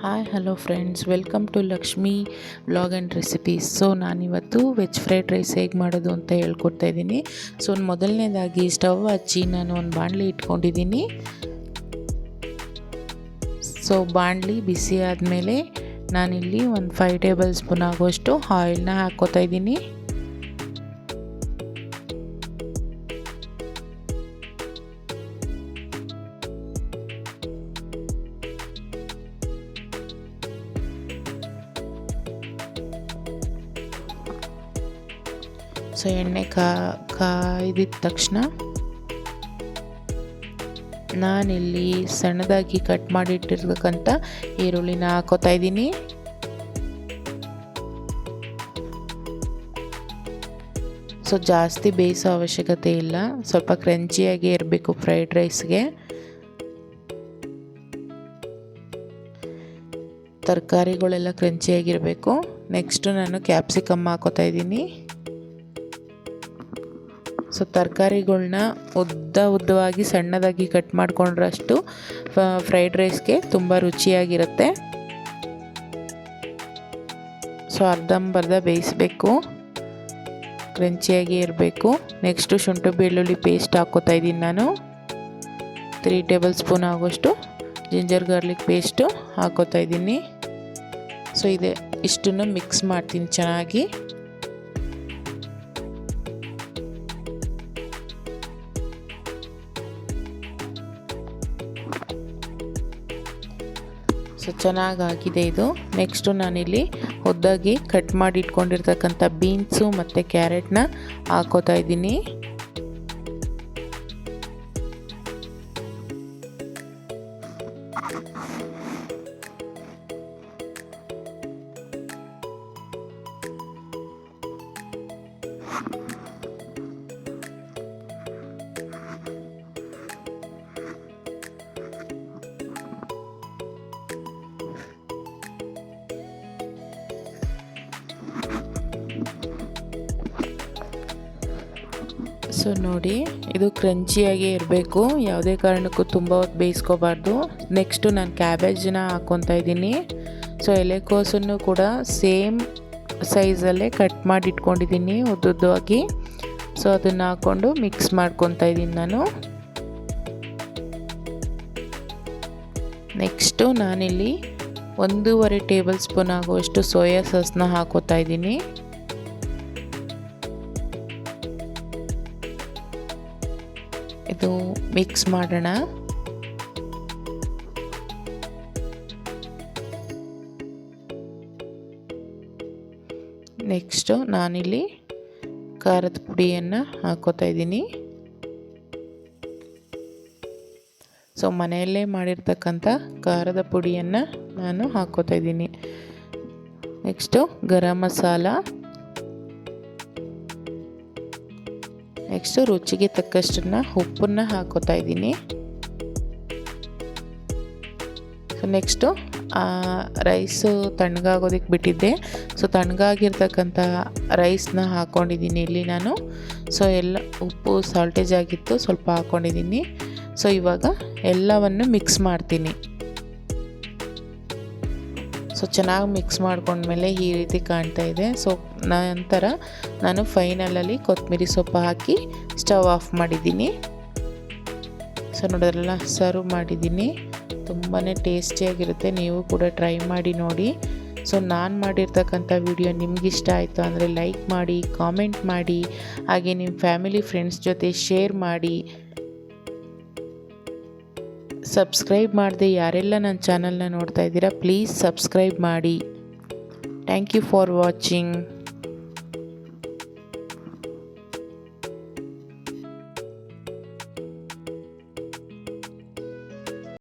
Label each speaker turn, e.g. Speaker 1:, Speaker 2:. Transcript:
Speaker 1: Hi hello friends, welcome to Lakshmi vlog and recipes. So ನಾನಿವತ್ತು veg fried rice ಹೇಗೆ ಮಾಡೋದು ಅಂತ ಹೇಳ್ಕೊಡ್ತಾ ಇದ್ದೀನಿ. ಸೊ ಮೊದಲನೇದಾಗಿ ಸ್ಟವ್ ಹಚ್ಚಿ ನಾನು ಒಂದು ಬಾಣಲಿ ಇಟ್ಕೊಂಡಿದ್ದೀನಿ. ಸೊ ಬಾಣಲಿ ಬಿಸಿ ಆದಮೇಲೆ ನಾನಿಲ್ಲಿ ಒಂದು 5 ಟೇಬಲ್ ಸ್ಪೂನ್ ಆಗೋಷ್ಟು ಆಯಿಲ್ನ ಹಾಕ್ಕೋತಾ ಇದ್ದೀನಿ. ಸೊ ಎಣ್ಣೆ ಕಾಯ್ದಿದ ತಕ್ಷಣ ನಾನಿಲ್ಲಿ ಸಣ್ಣದಾಗಿ ಕಟ್ ಮಾಡಿಟ್ಟಿರ್ತಕ್ಕಂಥ ಈರುಳ್ಳಿನ ಹಾಕೋತಾ ಇದ್ದೀನಿ. ಸೊ ಜಾಸ್ತಿ ಬೇಯಿಸೋ ಅವಶ್ಯಕತೆ ಇಲ್ಲ, ಸ್ವಲ್ಪ ಕ್ರಂಚಿಯಾಗಿ ಇರಬೇಕು ಫ್ರೈಡ್ ರೈಸ್ಗೆ. ತರಕಾರಿಗಳೆಲ್ಲ ಕ್ರಂಚಿಯಾಗಿರಬೇಕು. ನೆಕ್ಸ್ಟು ನಾನು ಕ್ಯಾಪ್ಸಿಕಮ್ ಹಾಕೋತಾ ಇದ್ದೀನಿ. ಸೊ ತರಕಾರಿಗಳ್ನ ಉದ್ದವಾಗಿ ಸಣ್ಣದಾಗಿ ಕಟ್ ಮಾಡಿಕೊಂಡ್ರಷ್ಟು ಫ್ರೈಡ್ ರೈಸ್ಗೆ ತುಂಬ ರುಚಿಯಾಗಿರುತ್ತೆ. ಸೊ ಅರ್ಧಂಬರ್ಧ ಬೇಯಿಸಬೇಕು, ಕ್ರಂಚಿಯಾಗಿ ಇರಬೇಕು. ನೆಕ್ಸ್ಟು ಶುಂಠಿ ಬೆಳ್ಳುಳ್ಳಿ ಪೇಸ್ಟ್ ಹಾಕ್ಕೋತಾ ಇದ್ದೀನಿ ನಾನು. 3 ಟೇಬಲ್ ಸ್ಪೂನ್ ಆಗೋಷ್ಟು ಜಿಂಜರ್ ಗಾರ್ಲಿಕ್ ಪೇಸ್ಟು ಹಾಕ್ಕೋತಾ ಇದ್ದೀನಿ. ಸೊ ಇಷ್ಟನ್ನು ಮಿಕ್ಸ್ ಮಾಡ್ತೀನಿ ಚೆನ್ನಾಗಿ. ಸೊ ಚೆನ್ನಾಗಾಗಿದೆ ಇದು. ನೆಕ್ಸ್ಟು ನಾನಿಲ್ಲಿ ಉದ್ದಾಗಿ ಕಟ್ ಮಾಡಿ ಇಟ್ಕೊಂಡಿರ್ತಕ್ಕಂಥ ಬೀನ್ಸು ಮತ್ತು ಕ್ಯಾರೆಟ್ನ ಹಾಕೋತಾ ಇದ್ದೀನಿ. ಸೊ ನೋಡಿ, ಇದು ಕ್ರಂಚಿಯಾಗಿ ಇರಬೇಕು, ಯಾವುದೇ ಕಾರಣಕ್ಕೂ ತುಂಬ ಹೊತ್ತು ಬೇಯಿಸ್ಕೋಬಾರ್ದು. ನೆಕ್ಸ್ಟು ನಾನು ಕ್ಯಾಬೇಜನ್ನ ಹಾಕ್ಕೊತಾ ಇದ್ದೀನಿ. ಸೊ ಎಲೆಕೋಸನ್ನು ಕೂಡ ಸೇಮ್ ಸೈಜಲ್ಲೇ ಕಟ್ ಮಾಡಿ ಇಟ್ಕೊಂಡಿದ್ದೀನಿ ಉದ್ದುದ್ದವಾಗಿ. ಸೊ ಅದನ್ನು ಹಾಕ್ಕೊಂಡು ಮಿಕ್ಸ್ ಮಾಡ್ಕೊತಾ ಇದ್ದೀನಿ ನಾನು. ನೆಕ್ಸ್ಟು ನಾನಿಲ್ಲಿ 1.5 ಟೇಬಲ್ ಸ್ಪೂನ್ ಆಗುವಷ್ಟು ಸೋಯಾ ಸಾಸ್ನ ಹಾಕೋತಾ ಇದ್ದೀನಿ. ಇದು ಮಿಕ್ಸ್ ಮಾಡೋಣ. ನೆಕ್ಸ್ಟು ನಾನಿಲ್ಲಿ ಖಾರದ ಪುಡಿಯನ್ನು ಹಾಕೋತಾ ಇದ್ದೀನಿ. ಸೊ ಮನೆಯಲ್ಲೇ ಮಾಡಿರ್ತಕ್ಕಂಥ ಖಾರದ ಪುಡಿಯನ್ನು ನಾನು ಹಾಕೋತಾ ಇದ್ದೀನಿ. ನೆಕ್ಸ್ಟು ಗರಂ ಮಸಾಲ. ನೆಕ್ಸ್ಟು ರುಚಿಗೆ ತಕ್ಕಷ್ಟನ್ನು ಉಪ್ಪನ್ನು ಹಾಕೋತಾ ಇದ್ದೀನಿ. ಸೊ ನೆಕ್ಸ್ಟು ರೈಸು ತಣ್ಣಗಾಗೋದಕ್ಕೆ ಬಿಟ್ಟಿದ್ದೆ. ಸೊ ತಣ್ಣಗಾಗಿರ್ತಕ್ಕಂಥ ರೈಸ್ನ ಹಾಕ್ಕೊಂಡಿದ್ದೀನಿ ಇಲ್ಲಿ ನಾನು. ಸೊ ಎಲ್ಲ ಉಪ್ಪು ಸಾಲ್ಟೇಜ್ ಆಗಿತ್ತು, ಸ್ವಲ್ಪ ಹಾಕ್ಕೊಂಡಿದ್ದೀನಿ. ಸೊ ಇವಾಗ ಎಲ್ಲವನ್ನು ಮಿಕ್ಸ್ ಮಾಡ್ತೀನಿ. ಸೊ ಚೆನ್ನಾಗಿ ಮಿಕ್ಸ್ ಮಾಡ್ಕೊಂಡ್ಮೇಲೆ ಈ ರೀತಿ ಕಾಣ್ತಾ ಇದೆ. ಸೊ ನಂತರ ನಾನು ಫೈನಲಲ್ಲಿ ಕೊತ್ತಂಬರಿ ಸೊಪ್ಪು ಹಾಕಿ ಸ್ಟವ್ ಆಫ್ ಮಾಡಿದ್ದೀನಿ. ಸೊ ನೋಡೋದ್ರಲ್ಲ, ಸರ್ವ್ ಮಾಡಿದ್ದೀನಿ. ತುಂಬಾ ಟೇಸ್ಟಿಯಾಗಿರುತ್ತೆ, ನೀವು ಕೂಡ ಟ್ರೈ ಮಾಡಿ ನೋಡಿ. ಸೊ ನಾನು ಮಾಡಿರ್ತಕ್ಕಂಥ ವಿಡಿಯೋ ನಿಮಗಿಷ್ಟ ಆಯಿತು ಅಂದರೆ ಲೈಕ್ ಮಾಡಿ, ಕಾಮೆಂಟ್ ಮಾಡಿ, ಹಾಗೆ ನಿಮ್ಮ ಫ್ಯಾಮಿಲಿ ಫ್ರೆಂಡ್ಸ್ ಜೊತೆ ಶೇರ್ ಮಾಡಿ. ಸಬ್ಸ್ಕ್ರೈಬ್ ಮಾಡದೆ ಯಾರೆಲ್ಲ ನನ್ನ ಚಾನಲ್ನ ನೋಡ್ತಾ ಇದ್ದೀರಾ, ಪ್ಲೀಸ್ ಸಬ್ಸ್ಕ್ರೈಬ್ ಮಾಡಿ. Thank you for watching.